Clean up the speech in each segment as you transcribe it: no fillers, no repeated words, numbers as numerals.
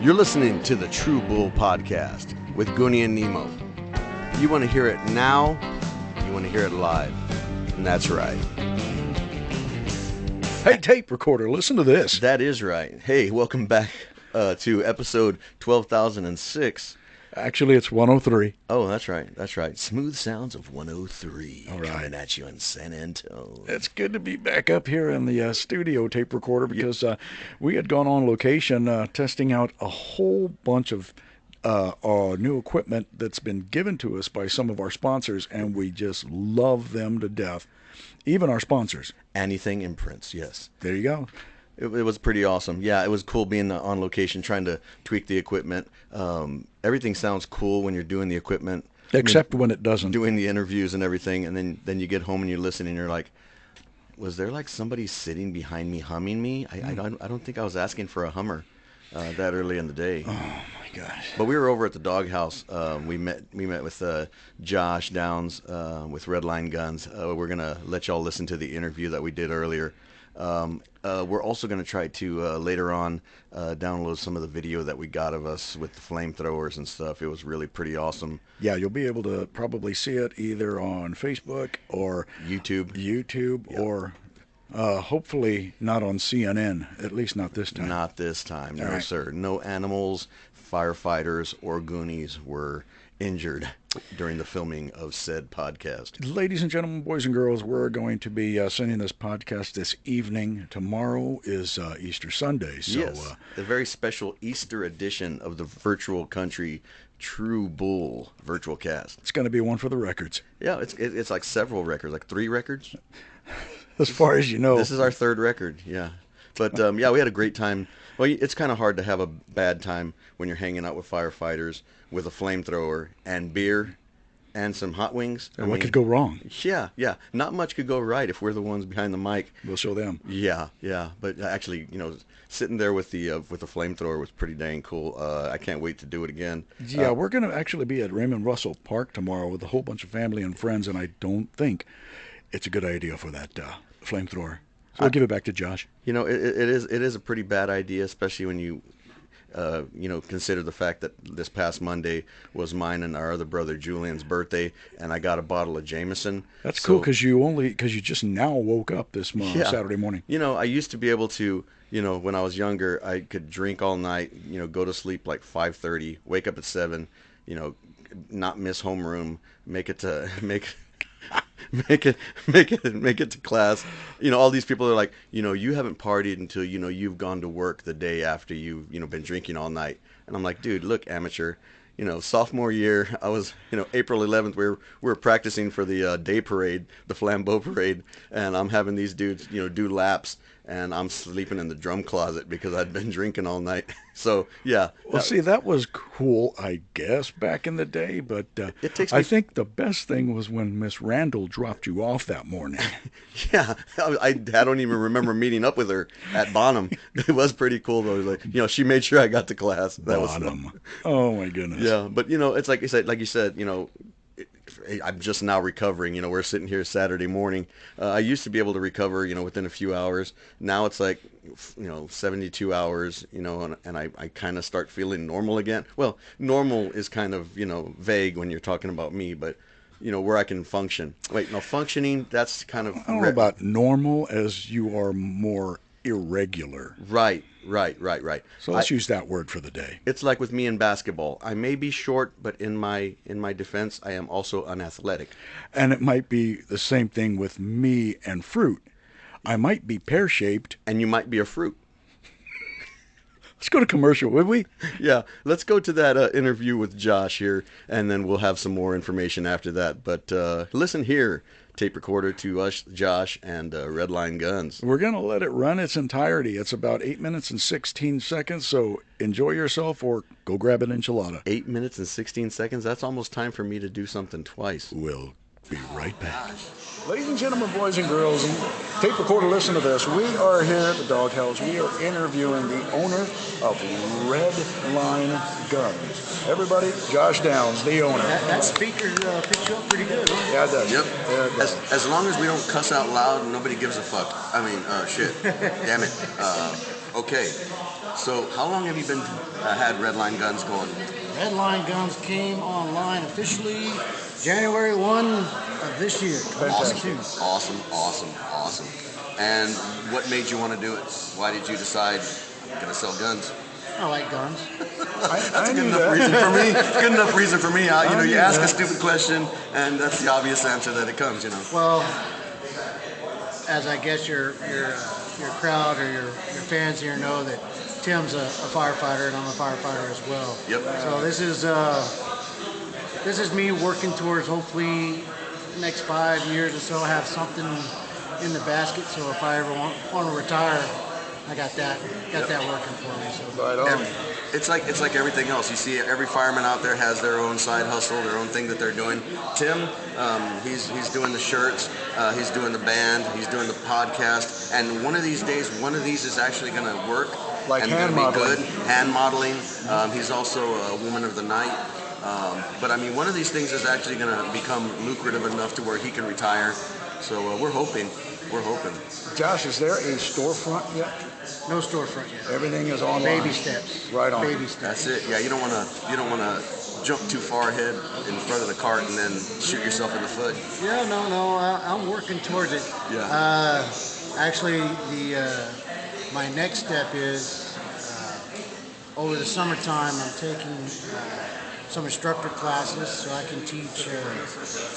You're listening to the True Bull Podcast with Goonie and Nemo. You want to hear it now, you want to hear it live, and that's right. Hey, tape recorder, listen to this. That is right. Hey, welcome back to episode 12,006. Actually, it's 103. Oh, that's right. That's right. Smooth sounds of 103. All right. Coming at you in San Antonio. It's good to be back up here in the studio tape recorder because we had gone on location testing out a whole bunch of new equipment that's been given to us by some of our sponsors, and we just love them to death. Even our sponsors. Anything Imprints, yes. There you go. It was pretty awesome. Yeah, it was cool being on location, trying to tweak the equipment. Everything sounds cool when you're doing the equipment. Except when it doesn't. Doing the interviews and everything, and then you get home and you listen and you're like, was there like somebody sitting behind me humming me? I don't think I was asking for a Hummer that early in the day. Oh my gosh. But we were over at the Dog Haus. We met with Josh Downs with RedLine Guns. We're gonna let y'all listen to the interview that we did earlier. We're also going to try to later on download some of the video that we got of us with the flamethrowers and stuff. It was really pretty awesome. Yeah, you'll be able to probably see it either on Facebook or YouTube, yep. Or hopefully not on CNN, at least not this time. Not this time, no, right. Sir. No animals, firefighters, or Goonies were injured during the filming of said podcast. Ladies and gentlemen, boys and girls, we're going to be sending this podcast this evening. Tomorrow is Easter Sunday. So, yes, a very special Easter edition of the Virtual Country True Bull virtual cast. It's going to be one for the records. Yeah, it's like several records, like 3 records. As far as you know. This is our 3rd record, yeah. But, yeah, we had a great time. Well, it's kind of hard to have a bad time when you're hanging out with firefighters with a flamethrower and beer and some hot wings. And what could go wrong? Yeah. Not much could go right if we're the ones behind the mic. We'll show them. Yeah. But actually, sitting there with the flamethrower was pretty dang cool. I can't wait to do it again. Yeah, we're going to actually be at Raymond Russell Park tomorrow with a whole bunch of family and friends, and I don't think it's a good idea for that flamethrower. So I'll give it back to Josh. It is a pretty bad idea, especially when you consider the fact that this past Monday was mine and our other brother Julian's birthday, and I got a bottle of Jameson. That's cool because you just now woke up this Saturday morning. I used to be able to, when I was younger, I could drink all night, go to sleep like 5:30, wake up at 7, not miss homeroom, make it to class. All these people are like, you haven't partied until you've gone to work the day after you've been drinking all night. And I'm like, dude, look, amateur. Sophomore year, I was, April 11th, we were practicing for the day parade, the flambeau parade, and I'm having these dudes, do laps, and I'm sleeping in the drum closet because I'd been drinking all night. So, yeah. Well, see, that was cool, I guess, back in the day, but I think the best thing was when Miss Randall dropped you off that morning. Yeah, I don't even remember meeting up with her at Bonham. It was pretty cool, though. Like, she made sure I got to class. That Bonham. Was fun. Oh, my goodness. Yeah, but, it's like you said, I'm just now recovering. We're sitting here Saturday morning. I used to be able to recover, within a few hours. Now it's like, 72 hours, and I kind of start feeling normal again. Well, normal is kind of, vague when you're talking about me, but, where I can function. Wait, no, functioning, that's kind of... I don't know about normal as you are more irregular. Right. So let's use that word for the day. It's like with me in basketball. I may be short, but in my defense, I am also unathletic. And it might be the same thing with me and fruit. I might be pear-shaped. And you might be a fruit. Let's go to commercial, would we? Yeah, let's go to that interview with Josh here, and then we'll have some more information after that. But listen here, tape recorder, to us, Josh, and RedLine Guns. We're going to let it run its entirety. It's about 8 minutes and 16 seconds, so enjoy yourself or go grab an enchilada. 8 minutes and 16 seconds? That's almost time for me to do something twice. We'll be right back. Ladies and gentlemen, boys and girls, and tape recorder, listen to this. We are here at the Dog Haus. We are interviewing the owner of RedLine Guns. Everybody, Josh Downs, the owner. That speaker picks you up pretty good, huh? Yeah, it does. Yep. Yeah, it does. As long as we don't cuss out loud, nobody gives a fuck. I mean, shit. Damn it. Okay, so how long have you been had RedLine Guns going? RedLine Guns came online officially January 1 of this year. Awesome, awesome, awesome, awesome. And what made you want to do it? Why did you decide I'm gonna sell guns? I like guns. That's a good enough reason for me. Good enough reason for me. You ask a stupid question, and that's the obvious answer that it comes. Well, as I guess your crowd or your fans here know that Tim's a firefighter and I'm a firefighter as well. Yep. So this is me working towards hopefully next 5 years or so have something in the basket. So if I ever want to retire, I got that working for me. So Right on. It's like everything else. You see, every fireman out there has their own side hustle, their own thing that they're doing. Tim, he's doing the shirts, he's doing the band, he's doing the podcast, and one of these days, one of these is actually going to work. Like and hand gonna be modeling. good. Hand modeling. He's also a woman of the night. But I mean, one of these things is actually going to become lucrative enough to where he can retire. So we're hoping. We're hoping. Josh, is there a storefront yet? no storefront yet. Everything is online. Baby steps. Right on. Baby steps. That's it. Yeah, you don't want to jump too far ahead in front of the cart and then shoot yourself in the foot. Yeah, no, I'm working towards it. Yeah. Actually, my next step is over the summertime. I'm taking some instructor classes so I can teach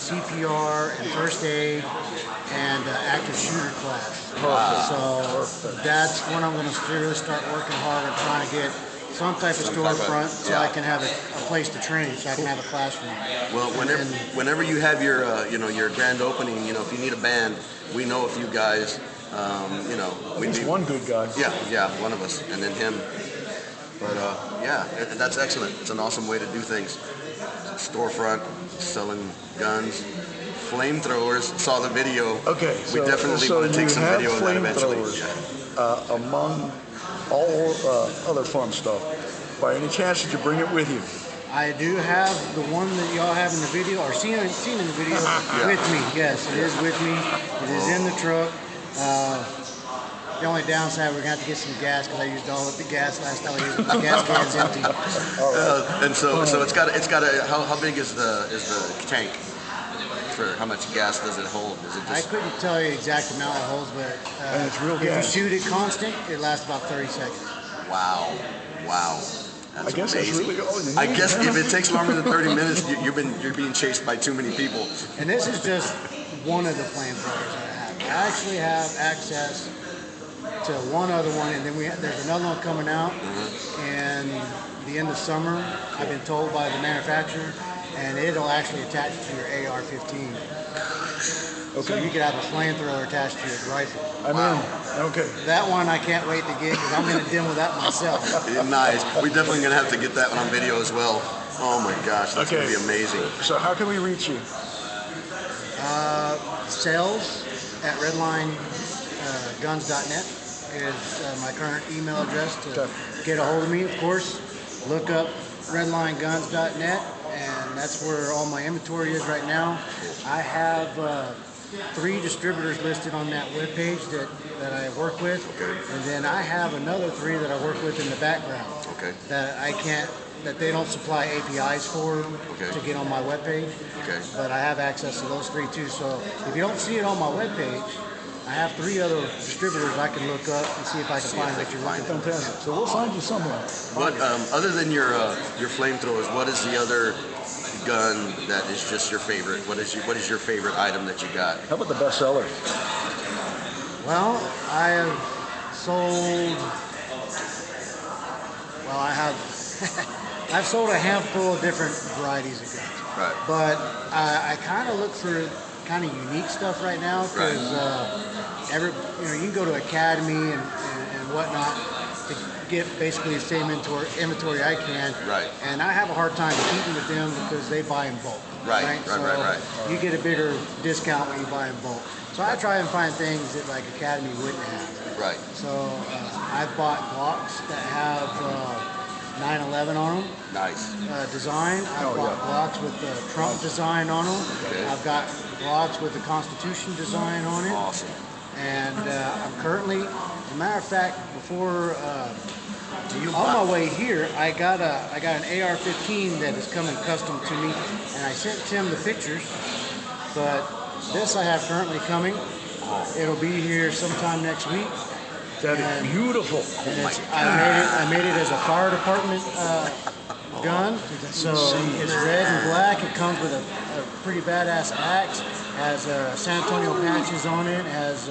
CPR and first aid and active shooter class. So that's when I'm going to really start working hard on trying to get some type of storefront so I can have a place to train, so I can have a classroom. Well, whenever you have your your grand opening, if you need a band, we know a few guys. We He's need one good guy. Yeah, one of us, and then him. But that's excellent. It's an awesome way to do things. Storefront, selling guns, flamethrowers. Saw the video. Okay, we definitely want to take some video of that eventually. Flamethrowers among all other fun stuff. By any chance, did you bring it with you? I do have the one that y'all have in the video, or seen in the video, with me. Yes, it is with me. It is in the truck. The only downside, we're gonna have to get some gas because I used all of the gas last time. The gas can's empty. And so it's got a how big is the tank? For how much gas does it hold? Is it I just couldn't tell you the exact amount it holds, but And it's real if gas. you shoot it constant, it lasts about 30 seconds. wow? That's I guess that's amazing. really all you need. I guess if it takes longer than 30 minutes, you're being chased by too many people. And this is just one of the flamethrowers that I have. I actually have access to one other one, and then there's another one coming out in the end of summer. I've been told by the manufacturer, and it'll actually attach to your AR-15. So you could have a flamethrower attached to your rifle. I'm in. Okay. That one I can't wait to get because I'm going to demo that myself. Nice. We're definitely gonna have to get that one on video as well. Oh my gosh, that's Okay. gonna be amazing. So how can we reach you? Sales at redlineguns.net is my current email address to get a hold of me. Of course, look up redlineguns.net, and that's where all my inventory is right now. I have 3 distributors listed on that webpage that I work with, and then I have another 3 that I work with in the background Okay. that they don't supply APIs for Okay. to get on my webpage. Okay. But I have access to those 3 too. So if you don't see it on my webpage, I have 3 other distributors I can look up and see if I can find what you're looking for. Fantastic. So we'll find you somewhere. What other than your flamethrowers, what is the other gun that is just your favorite? What is your favorite item that you got? How about the best seller? Well, I have sold. Well, I've sold a handful of different varieties of guns. Right. But I kind of look for kind of unique stuff right now because you can go to Academy and whatnot to get basically the same inventory I can. Right. And I have a hard time competing with them because they buy in bulk. Right. You get a bigger discount when you buy in bulk. So I try and find things that like Academy wouldn't have. Right. So I've bought Glocks that have 9/11 on them. Nice. Design. I've bought Glocks with the Trump design on them. Okay. I've got Glocks with the Constitution design on it. Awesome. And I'm currently, in matter of fact, before on my way here, I got an AR-15 that is coming custom to me, and I sent Tim the pictures. But this I have currently coming. It'll be here sometime next week. That is beautiful. And I made it as a fire department gun. So it's red and black. It comes with a pretty badass axe. Has San Antonio patches on it. Has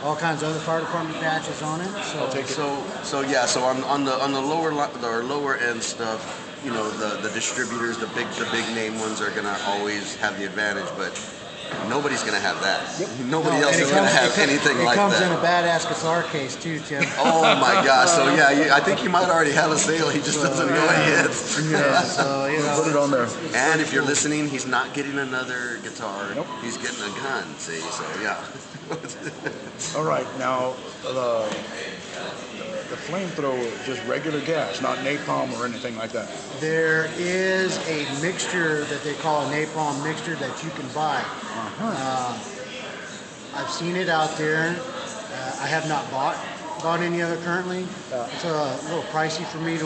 all kinds of other fire department patches on it. So I'll take it. So on the lower end stuff, you know, the distributors, the big name ones are gonna always have the advantage, but nobody's gonna have that. Yep. Nobody else is gonna have anything like that. It comes in a badass guitar case too, Tim. Oh my gosh! So yeah, I think you might already have a sale. He just doesn't know it yet. Yeah. So you know, put it on there. And if you're listening, he's not getting another guitar. Nope. He's getting a gun. See, so yeah. All right, now the flamethrower is just regular gas, not napalm or anything like that. there is a mixture that they call a napalm mixture that you can buy. I've seen it out there. I have not bought any other currently. It's a little pricey for me to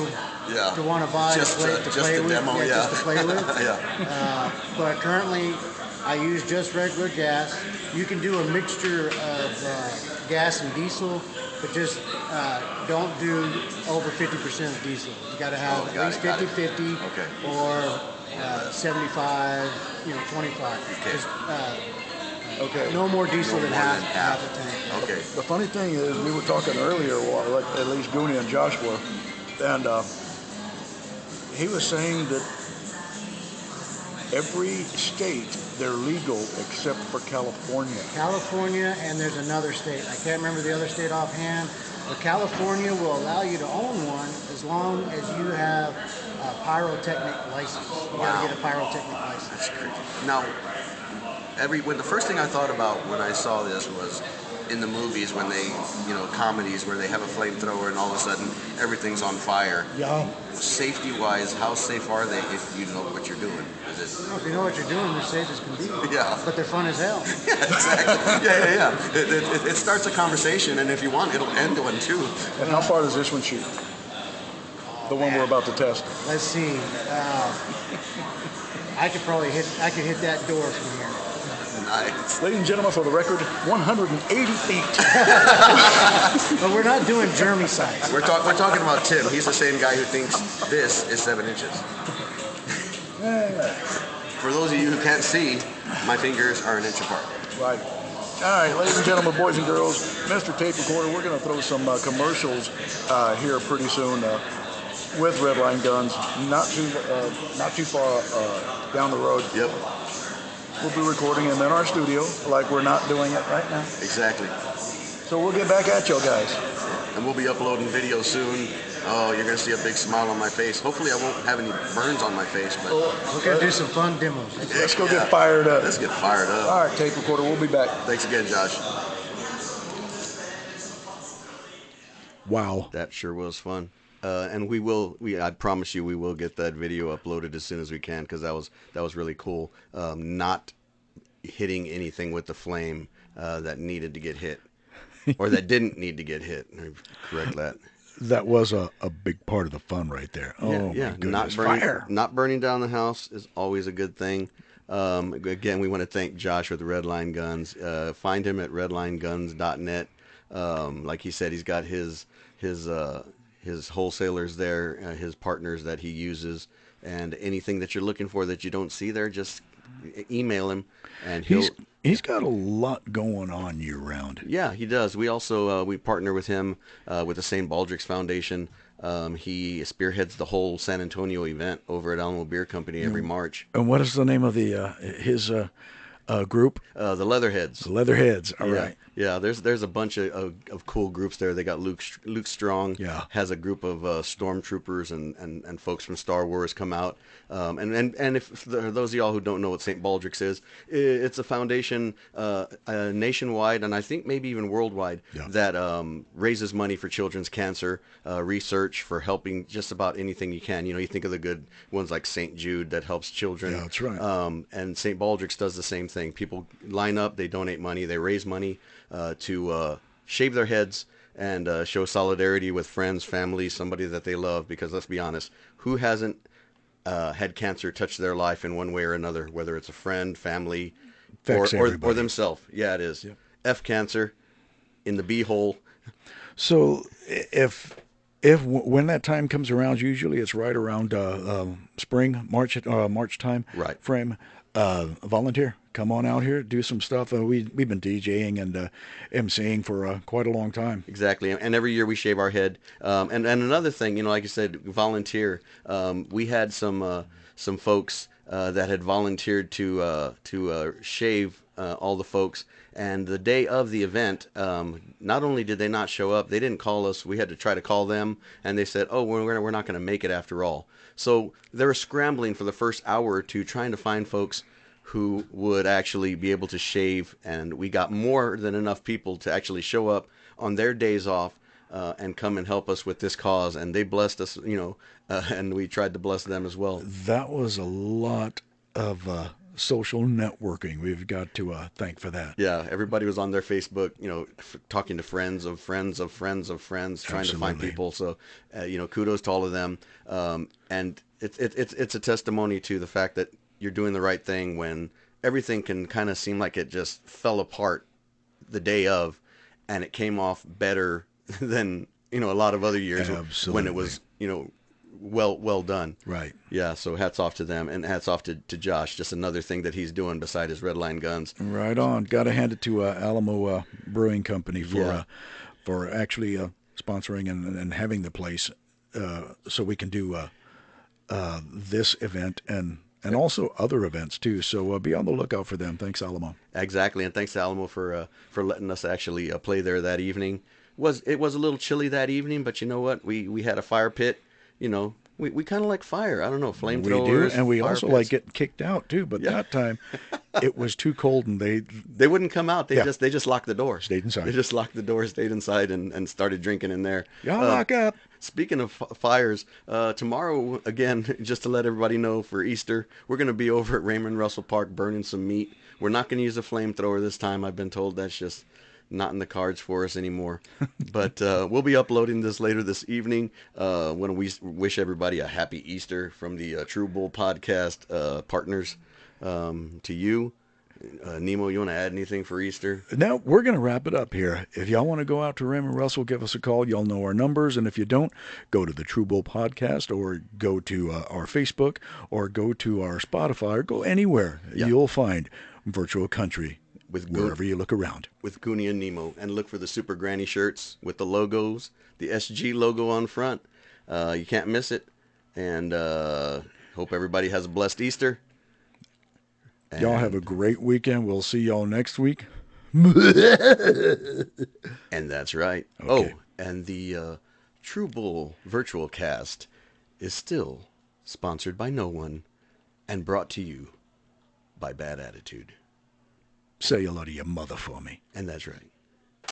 want to buy Just to play with. demo, Just to play with. Yeah. But currently, I use just regular gas. You can do a mixture of gas and diesel, but just don't do over 50% of diesel. You got to have at least 50-50 or 75, 25. Okay. Just, no more diesel than half a tank. Okay. The funny thing is, we were talking earlier, like at least Goonie and Joshua, and he was saying that every state, they're legal except for California. California, and there's another state. I can't remember the other state offhand, but California will allow you to own one as long as you have a pyrotechnic license. You got to get a pyrotechnic license. That's crazy. Now, when the first thing I thought about when I saw this was in the movies when they, comedies where they have a flamethrower and all of a sudden everything's on fire. Yeah. Safety-wise, how safe are they if you know what you're doing? Well, if you know what you're doing, they're safe as can be. Yeah. But they're fun as hell. Yeah, exactly. Yeah. It starts a conversation, and if you want, it'll end one too. And how far does this one shoot? The one we're about to test. Let's see. I could hit that door from here. Nice. Ladies and gentlemen, for the record, 188. But we're not doing Jeremy size. We're talking about Tim. He's the same guy who thinks this is 7 inches. For those of you who can't see, my fingers are an inch apart. Right. All right, ladies and gentlemen, boys and girls, Mr. Tape Recorder, we're going to throw some commercials here pretty soon with RedLine Guns. Not too far down the road. Yep. We'll be recording them in our studio, like we're not doing it right now. Exactly. So we'll get back at you guys. And we'll be uploading video soon. Oh, you're going to see a big smile on my face. Hopefully I won't have any burns on my face, but... We're going to do some fun demos. Let's go get fired up. Let's get fired up. All right, Tape Recorder, we'll be back. Thanks again, Josh. Wow. That sure was fun. And I promise you, we will get that video uploaded as soon as we can, because that was really cool. Not hitting anything with the flame that needed to get hit, or that didn't need to get hit. Correct that. That was a big part of the fun right there. Oh, yeah. My goodness. Not burning down the house is always a good thing. Again, we want to thank Josh with RedLine Guns. Find him at redlineguns.net. Like he said, he's got his wholesalers there, his partners that he uses, and anything that you're looking for that you don't see there, just email him, and he's got a lot going on year round. Yeah, he does. We also we partner with him with the St. Baldrick's Foundation. He spearheads the whole San Antonio event over at Alamo Beer Company every March. And what is the name of his group? The Leatherheads. The Leatherheads. All right. Yeah, there's a bunch of cool groups there. They got Luke Strong. Yeah. Has a group of stormtroopers and folks from Star Wars come out. And if those of y'all who don't know what St. Baldrick's is, it's a foundation nationwide, and I think maybe even worldwide, that raises money for children's cancer research, for helping just about anything you can. You think of the good ones like St. Jude that helps children. Yeah, that's right. And St. Baldrick's does the same thing. People line up, they donate money, they raise money to shave their heads, and show solidarity with friends, family, somebody that they love. Because let's be honest, who hasn't had cancer touch their life in one way or another, whether it's a friend, family, Affects or everybody. themselves? Yeah, it is. Yep. F cancer in the B hole. So when that time comes around, usually it's right around spring, March time Right. frame. Volunteer, come on out here, do some stuff. We've been DJing and emceeing for quite a long time. Exactly, and every year we shave our head. And another thing, like you said, volunteer. We had some folks that had volunteered to shave all the folks. And the day of the event, not only did they not show up, they didn't call us. We had to try to call them, and they said, "Oh, we're not going to make it after all." So they were scrambling for the first hour or two, trying to find folks who would actually be able to shave, and we got more than enough people to actually show up on their days off and come and help us with this cause, and they blessed us, and we tried to bless them as well. That was a lot of social networking. We've got to thank for that. Yeah, everybody was on their Facebook, talking to friends of friends of friends of friends, trying to find Absolutely. people. So, kudos to all of them. And it's a testimony to the fact that you're doing the right thing when everything can kind of seem like it just fell apart the day of, and it came off better than a lot of other years when it Absolutely. was well done. Right. Yeah, so hats off to them, and hats off to Josh. Just another thing that he's doing beside his RedLine Guns. Right on. Got to hand it to Alamo Brewing Company Yeah. for actually sponsoring and having the place so we can do this event and also other events too. So be on the lookout for them. Thanks, Alamo. Exactly, and thanks to Alamo for letting us actually play there that evening. It was a little chilly that evening, but you know what? We had a fire pit. We kind of like fire. I don't know, We do, flamethrowers, and we fire also pits. like getting kicked out too. But Yeah. that time, it was too cold, and They wouldn't come out. Yeah. They just locked the door. Stayed inside. They just locked the door, stayed inside, and started drinking in there. y'all lock up. Speaking of fires, tomorrow, again, just to let everybody know, for Easter, we're going to be over at Raymond Russell Park burning some meat. We're not going to use a flamethrower this time. I've been told that's just not in the cards for us anymore. But we'll be uploading this later this evening. Want to wish everybody a happy Easter from the True Bull podcast partners to you. Nemo, you want to add anything for Easter? Now we're going to wrap it up here. If y'all want to go out to Raymond Russell, give us a call. Y'all know our numbers, and if you don't, go to the True Bull podcast, or go to our Facebook, or go to our Spotify, or go anywhere. Yeah. You'll find Virtual Country With wherever you look around. with Goonie and Nemo, and look for the Super Granny shirts with the logos, the SG logo on front. You can't miss it. And hope everybody has a blessed Easter. Y'all have a great weekend. We'll see y'all next week. And that's right. Okay. Oh, and the True Bull virtual cast is still sponsored by no one and brought to you by Bad Attitude. Say hello to your mother for me. And that's right.